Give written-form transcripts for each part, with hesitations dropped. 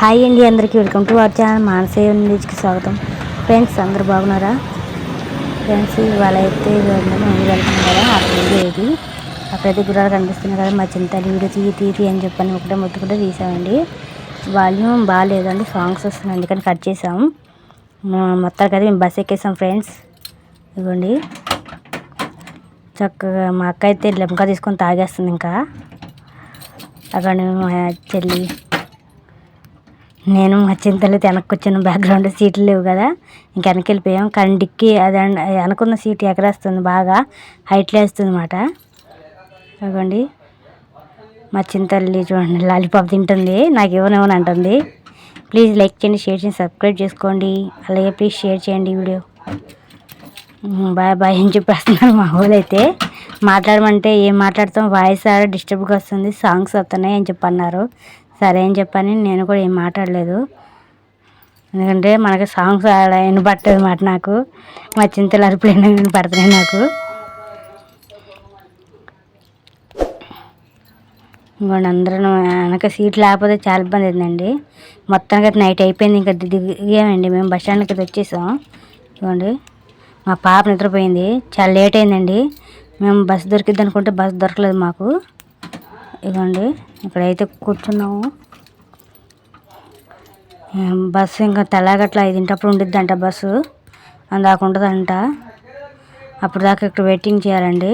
Hi అండి, అందరికీ welcome to our channel మానసయ్య న్యూస్కి స్వాగతం. ఫ్రెండ్స్ అందరూ బాగున్నారా? ఫ్రెండ్స్ ఇవాళ అయితే మేము వెళ్తున్నాం కదా, ఆ వీడియో ఇది. అక్కడైతే గుర్రాలు కనిపిస్తున్నాయి కదా, మా చింత వీడియో తీతి అని చెప్పని ఒకటే మొత్తుకుంటే తీసామండి. వాల్యూమ్ బాగాలేదండి, సాంగ్స్ వస్తున్నాయి, అందుకని కట్ చేసాం. మొత్తానికి అయితే మేము బస్ ఎక్కేసాం ఫ్రెండ్స్. ఇవ్వండి చక్కగా మా అక్క అయితే లెంకా తీసుకొని తాగేస్తుంది. ఇంకా అక్కడ మా చెల్లి, నేను మా చింతలు వెనక్కి వచ్చాను. బ్యాక్గ్రౌండ్ సీట్లు లేవు కదా, ఇంక వెనక్కి వెళ్ళిపోయాం. కానీ డిక్కీ అది అనుకున్న సీట్ ఎగరేస్తుంది, బాగా హైట్లో వేస్తుంది అన్నమాట. అదిగోండి మా చింతల్లి చూడండి, లాలీపాప్ తింటుంది, నాకు ఇవ్వనివ్వని అంటుంది. ప్లీజ్ లైక్ చేయండి, షేర్ చేయండి, సబ్స్క్రైబ్ చేసుకోండి. అలాగే ప్లీజ్ షేర్ చేయండి వీడియో. బాయ్ బాయ్ అని చెప్పేస్తున్నారు మా వాళ్ళు. అయితే మాట్లాడమంటే ఏం మాట్లాడతాం, వాయిస్ డిస్టర్బ్గా వస్తుంది, సాంగ్స్ వస్తున్నాయి అని చెప్పన్నారు. సరే అని చెప్పని నేను కూడా ఏం మాట్లాడలేదు, ఎందుకంటే మనకి సాంగ్స్ వినపడుతుంది మాట. నాకు మా చింతలు అరుపులు వినపడుతున్నాయి నాకు. ఇంకోండి అందరూ వెనక సీట్ లేకపోతే చాలా ఇబ్బంది అయిందండి. మొత్తానికి అయితే నైట్ అయిపోయింది, ఇంకా దిగామండి మేము, బస్ స్టాండ్కి అయితే వచ్చేసాం. ఇవ్వండి మా పాప నిద్రపోయింది, చాలా లేట్ అయిందండి. మేము బస్సు దొరికిద్ది అనుకుంటే బస్సు దొరకలేదు మాకు. ఇవ్వండి ఇక్కడైతే కూర్చున్నాము. బస్సు ఇంకా తెల్లగట్ల 5 ఉండిద్దంట బస్సు, అందాక ఉంటుందంట. అప్పుడు దాకా ఇక్కడ వెయిటింగ్ చేయాలండి,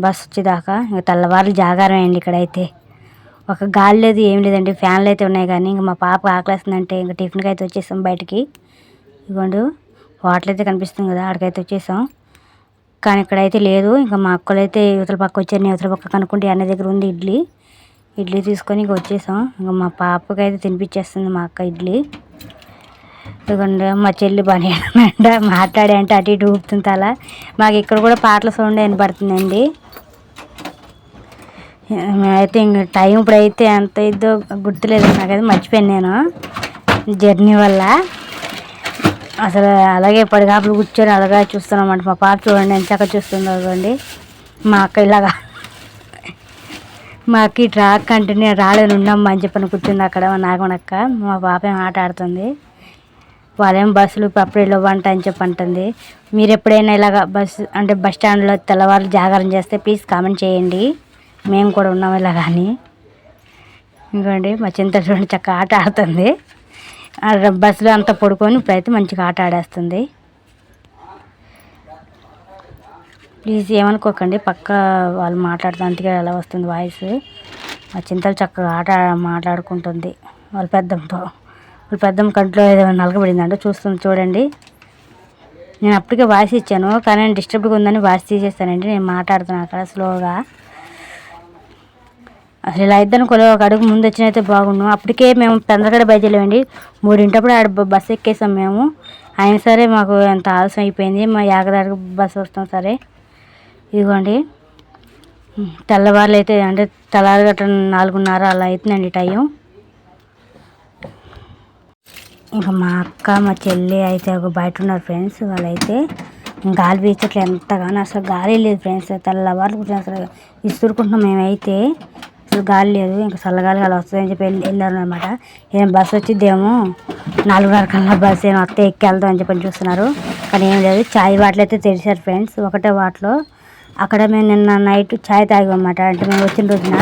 బస్సు వచ్చేదాకా. ఇంకా తెల్లవారులు జాగారం అండి. ఇక్కడైతే ఒక గాలి లేదు, ఏం లేదండి, ఫ్యాన్లు అయితే ఉన్నాయి. కానీ ఇంకా మా పాప ఆకలేస్తుందంటే ఇంకా టిఫిన్కి అయితే వచ్చేసాం బయటికి. ఇవ్వండి హోటల్ అయితే కనిపిస్తుంది కదా, అక్కడికైతే వచ్చేసాం. కానీ ఇక్కడైతే లేదు. ఇంకా మా అక్కలు అయితే యువతల పక్క వచ్చారు, నేను యువతల పక్క కనుక్కుంటే అన్న దగ్గర ఉంది ఇడ్లీ తీసుకొని ఇంక వచ్చేసాం. ఇంకా మా పాపకి అయితే తినిపించేస్తుంది మా అక్క ఇడ్లీ. ఎందుకంటే మా చెల్లి పని అంట మాట్లాడే అంటే అటు ఇటు ఊపుతుంది అలా. మాకు ఇక్కడ కూడా పాటల సౌండ్ వినపడుతుందండి. అయితే ఇంక టైం ఇప్పుడైతే ఎంత ఇద్దో గుర్తులేదు నాకైతే, మర్చిపోయాను నేను జర్నీ వల్ల. అసలు అలాగే పడిగాపులు కూర్చొని అలాగే చూస్తున్నామంట. మా పాప చూడండి ఎంత చక్కగా చూస్తుందో. చూడండి మా అక్క ఇలాగా, మా అక్క ట్రాక్ అంటే నేను రాలేను ఉండమ్మా అని చెప్పని కూర్చుంది అక్కడ నాగమనక్క. మా పాప ఏం ఆట ఆడుతుంది, వాళ్ళేం బస్సులు అప్పుడేలో వంట అని చెప్పి అంటుంది. మీరు ఎప్పుడైనా ఇలాగ బస్ స్టాండ్లో తెల్లవారు జాగారం చేస్తే ప్లీజ్ కామెంట్ చేయండి, మేము కూడా ఉన్నాం ఇలా. కానీ ఇంకోండి మా చింత చూడండి చక్కగా ఆట ఆడుతుంది. బస్సులో అంతా పడుకొని ఇప్పుడైతే మంచిగా ఆట ఆడేస్తుంది. ప్లీజ్ ఏమనుకోకండి, పక్క వాళ్ళు మాట్లాడుతూ అందుకే అలా వస్తుంది వాయిస్. మా చింతలు చక్కగా మాట్లాడుకుంటుంది వాళ్ళ పెద్దమ్మ కంట్లో ఏదో నలగబడిందంటే చూస్తుంది చూడండి. నేను అప్పటికే వాయిస్ ఇచ్చాను, కానీ నేను డిస్టర్బ్గా ఉందని వాయిస్ తీసేస్తానండి. నేను మాట్లాడుతున్నాను అక్కడ స్లోగా. అసలు ఇలా ఇద్దరు ఒక అడుగు ముందు వచ్చినైతే బాగుండు. అప్పటికే మేము పెందరగడ బయలుదేరామండి, 3 ఆడ బస్సు ఎక్కేసాం మేము. అయినా సరే మాకు ఎంత ఆలస్యం అయిపోయింది. మా యాగదాడికి బస్సు వస్తాం సరే. ఇదిగోండి తెల్లవారులు అయితే అంటే తెల్లవారుగట్ట 4:30 అలా అవుతుందండి టైం. ఇంకా మా అక్క మా చెల్లి అయితే ఒక బయట ఉన్నారు ఫ్రెండ్స్. వాళ్ళైతే గాలి వీచట్లు ఎంతగానో, అసలు గాలి లేదు ఫ్రెండ్స్. తెల్లవారులు కూర్చొని అసలు ఇసురుకుంటున్నాం మేమైతే, అసలు గాలి లేదు. ఇంకా చల్లగాలి అలా వస్తుందని చెప్పి వెళ్ళారు అనమాట. ఏం బస్సు వచ్చిద్దేమో 4:30 కల్లా బస్సు ఏమో వస్తే ఎక్కి వెళ్దాం అని చెప్పని చూస్తున్నారు. కానీ ఏం లేదు. చాయ్ బాటిల్ అయితే తెరిచారు ఫ్రెండ్స్, ఒకటే బాటిల్. అక్కడ మేము నిన్న నైట్ చాయ్ తాగామన్నమాట, అంటే మేము వచ్చిన రోజున.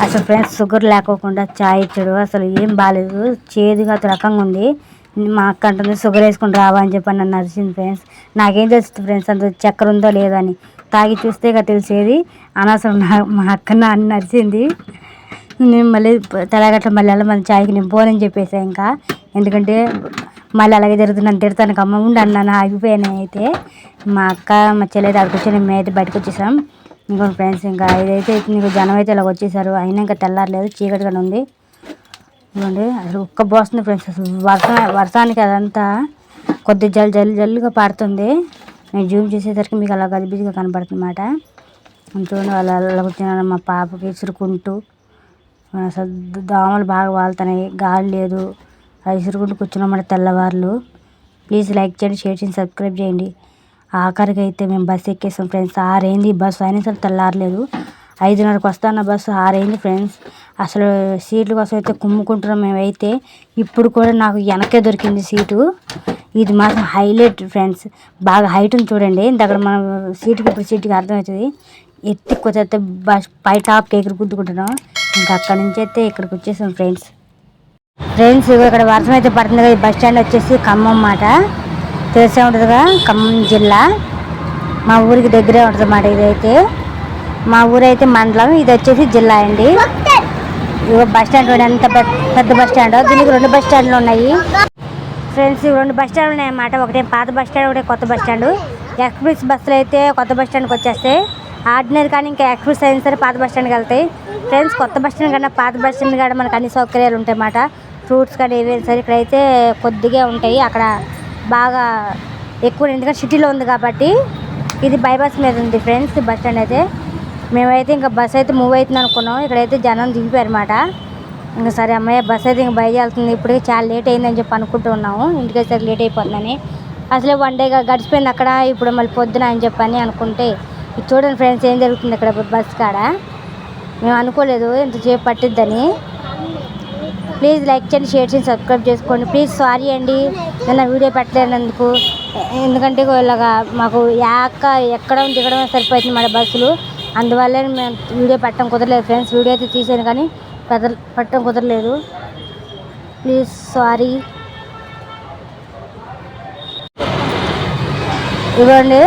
అసలు ఫ్రెండ్స్ షుగర్ లేకోకుండా చాయ్ ఇచ్చాడు, అసలు ఏం బాగాలేదు, చేదుగా రకంగా ఉంది. మా అక్క అంటుంది షుగర్ వేసుకొని రావా అని చెప్పి నన్ను నరిచింది ఫ్రెండ్స్. నాకేం తెలుస్తుంది ఫ్రెండ్స్ అంత చక్కెర ఉందో లేదో అని, తాగి చూస్తే ఇక తెలిసేది. అనవసరం మా అక్క నాన్న నరిచింది. నేను మళ్ళీ తెల్లగట్ల మళ్ళీ మన చాయ్కి నేను పోనని చెప్పేసా ఇంకా, ఎందుకంటే మళ్ళీ అలాగే జరుగుతుందని తిడతాను అమ్మ ఉండి అన్నాను, ఆగిపోయాను. అయితే మా అక్క మా చెల్లి అయితే అక్కడికి వచ్చి మేమైతే బయటకు వచ్చేసాం. ఇంకొక ఫ్రెండ్స్ ఇంకా ఇదైతే ఇంకా జనం అయితే ఇలా వచ్చేసారు. అయినా ఇంకా తెల్లారలేదు, చీకటిగా ఉంది. ఇవ్వండి అసలు ఒక్క పోస్తుంది ఫ్రెండ్స్. అసలు వర్షానికి అదంతా కొద్ది జల్లుగా పడుతుంది. నేను జూమ్ చేసేసరికి మీకు అలా గజిబిజిగా కనపడుతుంది అన్నమాట. చూడండి వాళ్ళు అలా కూర్చున్నారు. మా పాపకి ఇసురుకుంటూ అసలు దోమలు బాగా వాళ్తున్నాయి, గాలి లేదు, అలా ఇసురుకుంటూ కూర్చున్నామాట తెల్లవారులు. ప్లీజ్ లైక్ చేయండి, షేర్ చేయండి, సబ్స్క్రైబ్ చేయండి. ఆఖరికి అయితే మేము బస్సు ఎక్కేసాం ఫ్రెండ్స్. 6 అయింది బస్సు, అయినా సరే తెల్లారలేదు. 5:30కి వస్తాన్న బస్సు 6 అయింది ఫ్రెండ్స్. అసలు సీట్ల కోసం అయితే కుమ్ముకుంటున్నాం మేమైతే. ఇప్పుడు కూడా నాకు వెనకే దొరికింది సీటు. ఇది మాత్రం హైలైట్ ఫ్రెండ్స్, బాగా హైట్ ఉంది చూడండి. అక్కడ మనం సీటుకి అర్థమవుతుంది. ఎత్తి కొత్త పై టాప్కి ఎగురు గుద్దుకుంటున్నాం. ఇంకా అక్కడ నుంచి అయితే ఇక్కడికి వచ్చేసాం ఫ్రెండ్స్. ఇక్కడ వర్షం అయితే పడుతుంది కదా. ఈ బస్ స్టాండ్ వచ్చేసి ఖమ్మం మాట, తెలిసే ఉంటుందిగా, ఖమ్మం జిల్లా. మా ఊరికి దగ్గరే ఉంటుంది అన్నమాట. ఇదైతే మా ఊరైతే మండలం, ఇది వచ్చేసి జిల్లా అండి. బస్ స్టాండ్ ఎంత పెద్ద బస్ స్టాండ్. దీనికి 2 బస్ స్టాండ్లు ఉన్నాయి ఫ్రెండ్స్. 2 బస్ స్టాండ్లు ఉన్నాయి అన్నమాట. ఒకటే పాత బస్ స్టాండ్, ఒకటే కొత్త బస్ స్టాండ్. ఎక్స్ప్రెస్ బస్సులు అయితే కొత్త బస్ స్టాండ్కి వచ్చేస్తాయి. ఆర్డినరీ కానీ ఇంకా ఎక్స్ప్రెస్ అయినా సరే పాత బస్ స్టాండ్కి వెళ్తాయి ఫ్రెండ్స్. కొత్త బస్ స్టాండ్ కన్నా పాత బస్ స్టాండ్ కాడ మనకు అన్ని సౌకర్యాలు ఉంటాయి అన్నమాట. ఫ్రూట్స్ కానీ ఏవైనా సరే ఇక్కడైతే కొద్దిగా ఉంటాయి. అక్కడ బాగా ఎక్కువ, ఎందుకంటే సిటీలో ఉంది కాబట్టి. ఇది బైపాస్ మీద ఉంది ఫ్రెండ్స్ బస్ స్టాండ్ అయితే. మేమైతే ఇంకా బస్ అయితే మూవ్ అవుతుంది అనుకున్నాం. ఇక్కడైతే జనం దిగిపోయారు అన్నమాట. ఇంకా సరే అమ్మాయి బస్ అయితే ఇంకా బయలుదేరుతుంది. ఇప్పటికే చాలా లేట్ అయిందని చెప్పి అనుకుంటూ ఉన్నాము. ఇంటికి వచ్చేసరికి లేట్ అయిపోతుందని. అసలే 1 డే గడిచిపోయింది అక్కడ. ఇప్పుడు మళ్ళీ పొద్దున అని చెప్పని అనుకుంటే చూడండి ఫ్రెండ్స్ ఏం జరుగుతుంది ఇక్కడ బస్ కాడ. మేము అనుకోలేదు ఎంతసేపు పట్టిద్దని. ప్లీజ్ లైక్ చేయండి, షేర్ చేయండి, సబ్స్క్రైబ్ చేసుకోండి ప్లీజ్. సారీ అండి నేను వీడియో పెట్టలేనందుకు. ఎందుకంటే ఇలాగా మాకు ఎక్కడం దిగడం సరిపోతుంది మన బస్సులు. అందువల్లే మేము వీడియో పెట్టడం కుదరలేదు ఫ్రెండ్స్. వీడియో అయితే తీసాను కానీ పెట్టడం కుదరలేదు. Please sorry. ఇవ్వండి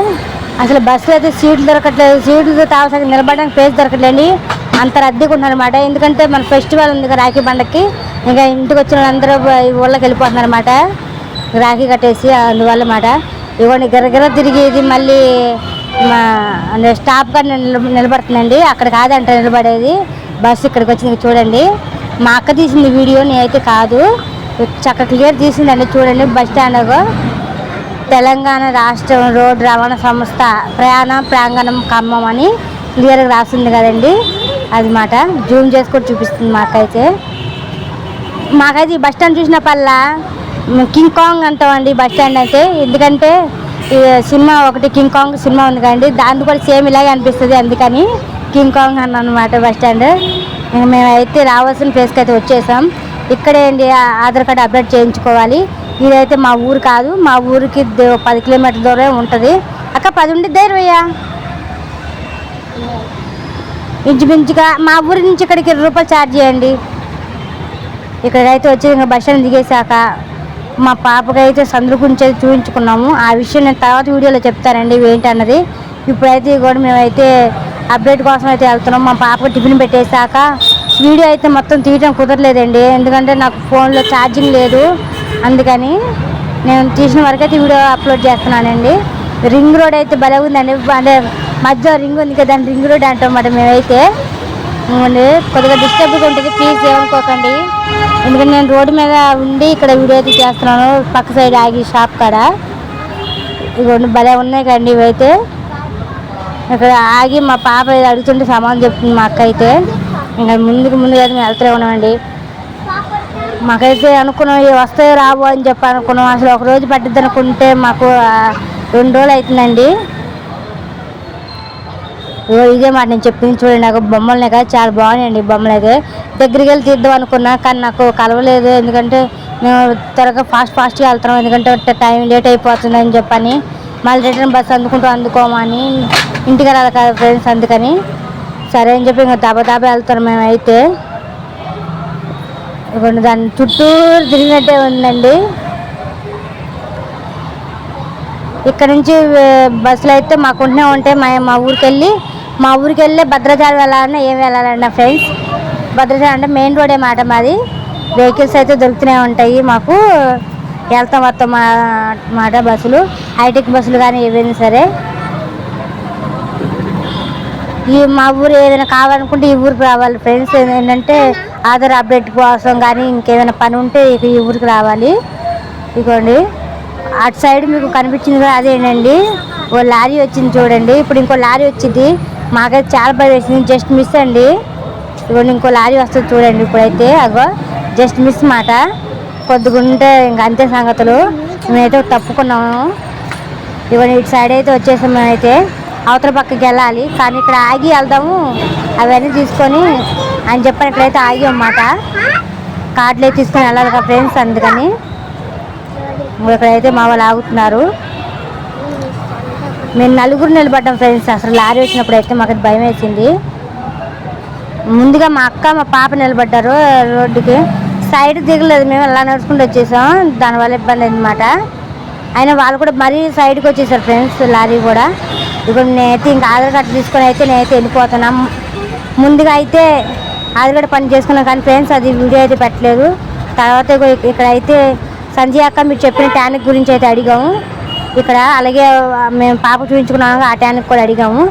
అసలు బస్సులో అయితే సీట్లు దొరకట్లేదు. సీట్లు తావసరికి నిలబడడానికి ప్లేస్ దొరకట్లేండి. అంత రద్దీగా ఉంటున్నారు అన్నమాట. ఎందుకంటే మన ఫెస్టివల్ ఉంది కదా రాఖీ పండగకి. ఇంకా ఇంటికి వచ్చిన వాళ్ళందరూ ఊళ్ళకి వెళ్ళిపోతున్నారు అన్నమాట, రాఖీ కట్టేసి. అందువల్ల మాట ఇవ్వండి గిరగిర తిరిగి ఇది మళ్ళీ మా స్టాప్గా నిలబడుతుందండి. అక్కడ కాదంట నిలబడేది బస్సు. ఇక్కడికి వచ్చింది చూడండి. మా అక్క తీసింది వీడియో, నేనైతే కాదు. చక్కగా క్లియర్ తీసిందండి చూడండి. బస్ స్టాండ్ తెలంగాణ రాష్ట్రం రోడ్డు రవాణా సంస్థ ప్రయాణ ప్రాంగణం ఖమ్మం అని క్లియర్గా రాస్తుంది కదండి. అది మాట జూమ్ చేసుకొని చూపిస్తుంది మాకైతే. ఈ బస్ స్టాండ్ చూసినప్పల్లా కింగ్ కాంగ్ అంటామండి బస్ స్టాండ్ అయితే. ఎందుకంటే సినిమా ఒకటి కింగ్ కాంగ్ సినిమా ఉంది కదండి, దాంతో కూడా సేమ్ ఇలాగే అనిపిస్తుంది. అందుకని కింగ్ కాంగ్ అన్నమాట బస్ స్టాండ్. మేమైతే రావాల్సిన ప్లేస్కి అయితే వచ్చేసాం. ఇక్కడే అండి ఆధార్ కార్డు అప్డేట్ చేయించుకోవాలి. ఇదైతే మా ఊరు కాదు, మా ఊరికి 10 కిలోమీటర్ల దూరం ఉంటుంది. అక్క 10 ఉండిద్దా 20? ఇంచుమించుగా మా ఊరి నుంచి ఇక్కడికి 20 రూపాయలు ఛార్జ్ చేయండి. ఇక్కడికైతే వచ్చి ఇంకా బస్ స్టాండ్ దిగేసాక మా పాపకైతే సందులు గురించి అయితే చూపించుకున్నాము. ఆ విషయం నేను తర్వాత వీడియోలో చెప్తానండి ఏంటి అన్నది. ఇప్పుడైతే కూడా మేమైతే అప్డేట్ కోసం అయితే వెళ్తున్నాం. మా పాపకు టిఫిన్ పెట్టేశాక వీడియో అయితే మొత్తం తీయడం కుదరలేదండి. ఎందుకంటే నాకు ఫోన్లో ఛార్జింగ్ లేదు. అందుకని నేను తీసిన వరకు అయితే వీడియో అప్లోడ్ చేస్తున్నానండి. రింగ్ రోడ్ అయితే భలే ఉందండి. అంటే మధ్య రింగ్ ఉంది కదా, దాన్ని రింగ్ రోడ్ అంటామన్నమాట. మేమైతే కొద్దిగా డిస్టర్బ్గా ఉంటుంది, ప్లీజ్ ఏమనుకోకండి. ఎందుకంటే నేను రోడ్డు మీద ఉండి ఇక్కడ వీడియో అయితే చేస్తున్నాను. పక్క సైడ్ ఆగి షాప్ కాడ ఇవన్నీ భలే ఉన్నాయి కండి. ఇవైతే ఇక్కడ ఆగి మా పాప అడుగుతుంటే సమాధానం చెప్తుంది మా అక్క అయితే. ఇంకా ముందుకు అయితే మేము వెళ్తూనే ఉన్నామండి. మాకైతే అనుకున్నాం వస్తాయో రావు అని చెప్పి అనుకున్నాం. అసలు 1 రోజు పట్టిద్ది అనుకుంటే మాకు 2 రోజులు అవుతుందండి. ఇదే మాట నేను చెప్పింది చూడండి. నాకు బొమ్మలనే కదా చాలా బాగున్నాయండి బొమ్మలు అయితే. దగ్గరికి వెళ్ళి తీద్దాం అనుకున్నా కానీ నాకు కలవలేదు. ఎందుకంటే మేము త్వరగా ఫాస్ట్గా వెళ్తున్నాం. ఎందుకంటే టైం లేట్ అయిపోతుంది అని చెప్పని మళ్ళీ రిటర్న్ బస్సు అందుకోమని ఇంటికి రాలి కదా ఫ్రెండ్స్. అందుకని సరే అని చెప్పి ఇంకా దబా వెళ్తున్నాం మేమైతే. ఇవ్వండి దాన్ని చుట్టూరు తిరిగినట్టే ఉందండి. ఇక్కడ నుంచి బస్సులు అయితే మాకుంటూనే ఉంటాయి. మా ఊరికి వెళ్ళి భద్రాచలం వెళ్ళాలన్నా ఏం వెళ్ళాలన్నా ఫ్రెండ్స్. భద్రాచలం అంటే మెయిన్ రోడే మాట మాది. వెహికల్స్ అయితే దొరుకుతూనే ఉంటాయి మాకు. వెళ్తాం వస్తాం మాట బస్సులు, హైటెక్ బస్సులు కానీ ఏవైనా సరే. మా ఊరు ఏదైనా కావాలనుకుంటే ఈ ఊరికి రావాలి ఫ్రెండ్స్. ఏంటంటే ఆధార్ అప్డేట్ కోసం కానీ ఇంకేదైనా పని ఉంటే ఈ ఊరికి రావాలి. ఇదిగోండి అటు సైడ్ మీకు కనిపించింది కూడా అదేనండి. ఓ లారీ వచ్చింది చూడండి. ఇప్పుడు ఇంకో లారీ వచ్చింది. మాకైతే చాలా భయం వేసింది, జస్ట్ మిస్ అండి. ఇవ్వండి ఇంకో లారీ వస్తుంది చూడండి. ఇప్పుడైతే అగో జస్ట్ మిస్ మాట. కొద్దిగుంటే ఇంకా అంతే సంగతులు. మేమైతే తప్పుకున్నాము. ఇవ్వండి ఇటు సైడ్ అయితే వచ్చేసాం మేమైతే. అవతల పక్కకి వెళ్ళాలి. కానీ ఇక్కడ ఆగి వెళ్దాము అవన్నీ తీసుకొని అని చెప్పని ఇక్కడైతే ఆగి అన్నమాట. కార్డులు అయితే తీసుకొని వెళ్ళాలి కదా ఫ్రెండ్స్, అందుకని ఇక్కడైతే మా వాళ్ళు ఆగుతున్నారు. మేము నలుగురు నిలబడ్డాం ఫ్రెండ్స్. అసలు లారీ వచ్చినప్పుడు అయితే మాకు భయం వేసింది. ముందుగా మా అక్క మా పాప నిలబడ్డారు రోడ్డుకి. సైడ్ దిగలేదు, మేము అలా నడుచుకుంటూ వచ్చేసాం. దానివల్ల ఇబ్బంది అయిందన్నమాట. అయినా వాళ్ళు కూడా మరీ సైడ్కి వచ్చేసారు ఫ్రెండ్స్, లారీ కూడా. ఇప్పుడు నేనైతే ఇంకా ఆధార్ కార్డు తీసుకొని అయితే నేనైతే వెళ్ళిపోతున్నాం. ముందుగా అయితే ఆధార్ కార్డు పని చేసుకున్నాం కానీ ఫ్రెండ్స్ అది వీడియో అయితే పెట్టలేదు. తర్వాత ఇక్కడైతే సంజయ్ అక్క మీరు చెప్పిన ట్యానిక్ గురించి అయితే అడిగాము ఇక్కడ. అలాగే మేము పాప చూపించుకున్నాము, ఆ ట్యానిక్ కూడా అడిగాము.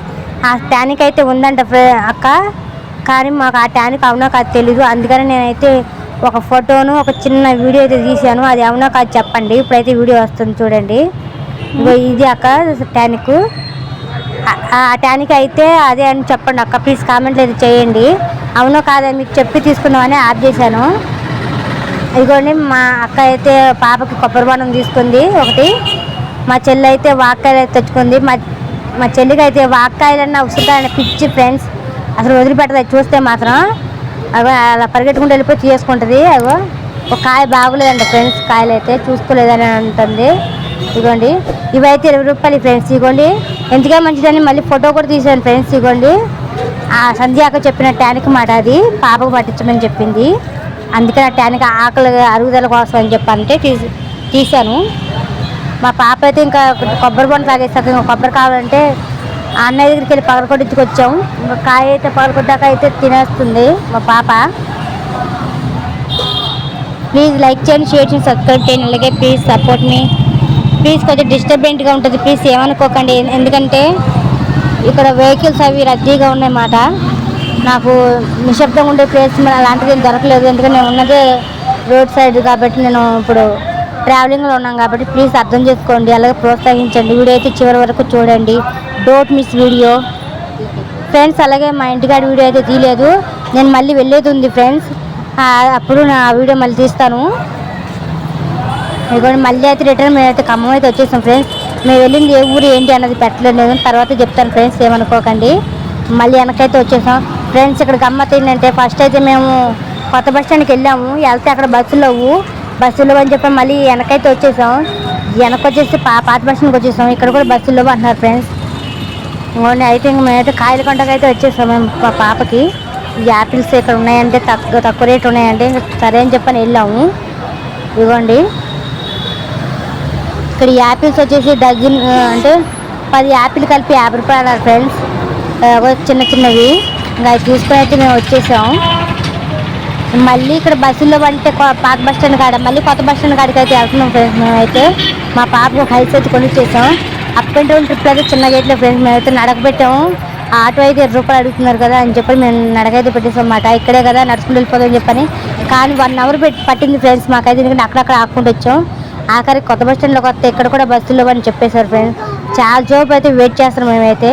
ఆ ట్యానిక్ అయితే ఉందంట అక్క, కానీ మాకు ఆ ట్యానిక్ అవునా కాదు తెలీదు. అందుకని నేనైతే ఒక ఫోటోను ఒక చిన్న వీడియో అయితే తీసాను. అది అవునా కాదు చెప్పండి. ఇప్పుడైతే వీడియో వస్తుంది చూడండి. ఇది అక్క ట్యానిక్. ఆ ట్యానిక్ అయితే అదే అని చెప్పండి అక్క, ప్లీజ్ కామెంట్లు అయితే చేయండి. అవునో కాదని మీకు చెప్పి తీసుకుందామని ఆప్ చేశాను. ఇదిగోండి మా అక్క అయితే పాపకి కొబ్బరి బొండం తీసుకుంది ఒకటి. మా చెల్లి అయితే వాక్కాయలు అయితే తెచ్చుకుంది. మా చెల్లికి అయితే వాక్కాయలన్నా ఉసుకాయలన్న పిచ్చి ఫ్రెండ్స్. అసలు వదిలిపెట్టదు, చూస్తే మాత్రం అవి అలా పరిగెట్టుకుంటూ వెళ్ళిపోయి తీసుకుంటుంది. అగో ఒక కాయ బాగులేదండి ఫ్రెండ్స్, కాయలు అయితే చూసుకోలేదని అంటుంది. ఇదిగోండి ఇవైతే 20 రూపాయలు ఫ్రెండ్స్. ఇదిగోండి ఎంతగా మంచిదని మళ్ళీ ఫోటో కూడా తీసాను ఫ్రెండ్స్. ఇదిగోండి ఆ సంధ్యాక చెప్పిన ట్యానిక్ మాట, అది పాపకు పట్టించమని చెప్పింది. అందుకని ఆ ట్యానిక్ ఆకలి అరుగుదల కోసం అని చెప్పంటే తీసాను. మా పాప అయితే ఇంకా కొబ్బరి బొండ తాగేసాక ఇంకా కొబ్బరి కావాలంటే అన్నయ్య దగ్గరికి వెళ్ళి పగలకొట్టించుకొచ్చాము. ఇంకా కాయ అయితే పగలకొట్టాక అయితే తినేస్తుంది మా పాప. ప్లీజ్ లైక్ చేయండి, షేర్ చేయండి, సబ్స్క్రైబ్ చేయండి. అలాగే ప్లీజ్ సపోర్ట్ మీ. ప్లీజ్ కొంచెం డిస్టర్బెంట్గా ఉంటుంది, ప్లీజ్ ఏమనుకోకండి. ఎందుకంటే ఇక్కడ వెహికల్స్ అవి రద్దీగా ఉన్నాయన్నమాట. నాకు నిశ్శబ్దంగా ఉండే ప్లేస్ అలాంటిది దొరకలేదు. ఎందుకంటే నేను ఉన్నదే రోడ్ సైడ్ కాబట్టి, నేను ఇప్పుడు ట్రావెలింగ్లో ఉన్నాం కాబట్టి ప్లీజ్ అర్థం చేసుకోండి. అలాగే ప్రోత్సహించండి. వీడియో అయితే చివరి వరకు చూడండి, డోంట్ మిస్ వీడియో ఫ్రెండ్స్. అలాగే మా ఇంటికాడ వీడియో అయితే తీయలేదు, నేను మళ్ళీ వెళ్ళేది ఉంది ఫ్రెండ్స్. అప్పుడు నా వీడియో మళ్ళీ తీస్తాను. ఇదిగోండి మళ్ళీ అయితే రిటర్న్ మేమైతే ఖమ్మం అయితే వచ్చేసాం ఫ్రెండ్స్. మేము వెళ్ళింది ఏ ఊరు ఏంటి అన్నది పెట్టలేదు, తర్వాత చెప్తాను ఫ్రెండ్స్, ఏమనుకోకండి. మళ్ళీ వెనకైతే వచ్చేసాం ఫ్రెండ్స్. ఇక్కడ గమ్మత్ ఏంటంటే ఫస్ట్ అయితే మేము కొత్త బస్ స్టాండ్కి వెళ్ళాము. వెళ్తే అక్కడ బస్సులు అని చెప్పి మళ్ళీ వెనకైతే వచ్చేసాం. వెనక వచ్చేసి పాత బస్ స్టాండ్కి వచ్చేసాం. ఇక్కడ కూడా బస్సులు అంటున్నారు ఫ్రెండ్స్. ఇంకోండి అయితే ఇంక మేమైతే కాయల కొండకి అయితే వచ్చేసాం. మేము మా పాపకి యాపిల్స్ ఇక్కడ ఉన్నాయంటే తక్కువ రేట్ ఉన్నాయంటే ఇంకా సరే అని చెప్పని వెళ్ళాము. ఇదిగోండి ఇక్కడ యాపిల్స్ వచ్చేసి డజన్ అంటే 10 యాపిల్ కలిపి 50 రూపాయలు ఫ్రెండ్స్. చిన్న చిన్నవి ఇంకా అవి తీసుకొని అయితే మేము వచ్చేసాం. మళ్ళీ ఇక్కడ బస్సుల్లో అంటే పాత బస్ స్టాండ్ కాడ మళ్ళీ కొత్త బస్ స్టాండ్ కాడికి అయితే వెళ్తున్నాం ఫ్రెండ్స్. మేమైతే మా పాపకు హైస్ అయితే కొనిచ్చేసాం. అప్ అండ్ డౌన్ ట్రిప్ అయితే చిన్న గేట్లో ఫ్రెండ్స్. మేమైతే నడకబెట్టాము. ఆటో అయితే 20 రూపాయలు అడుగుతున్నారు కదా అని చెప్పి మేము నడకైతే పెట్టేసాం అన్నమాట. ఇక్కడే కదా నడుచుకుంటూ వెళ్ళిపోదామని చెప్పని. కానీ 1 అవర్ పట్టింది ఫ్రెండ్స్ మాకైతే, ఎందుకంటే అక్కడక్కడ ఆపుకుంటూ వచ్చాం. ఆఖరికి కొత్త బస్ స్టాండ్లోకి వస్తే ఇక్కడ కూడా బస్సుల్లో అని చెప్పేశారు ఫ్రెండ్స్. చాలా సేపు అయితే వెయిట్ చేస్తాం మేమైతే.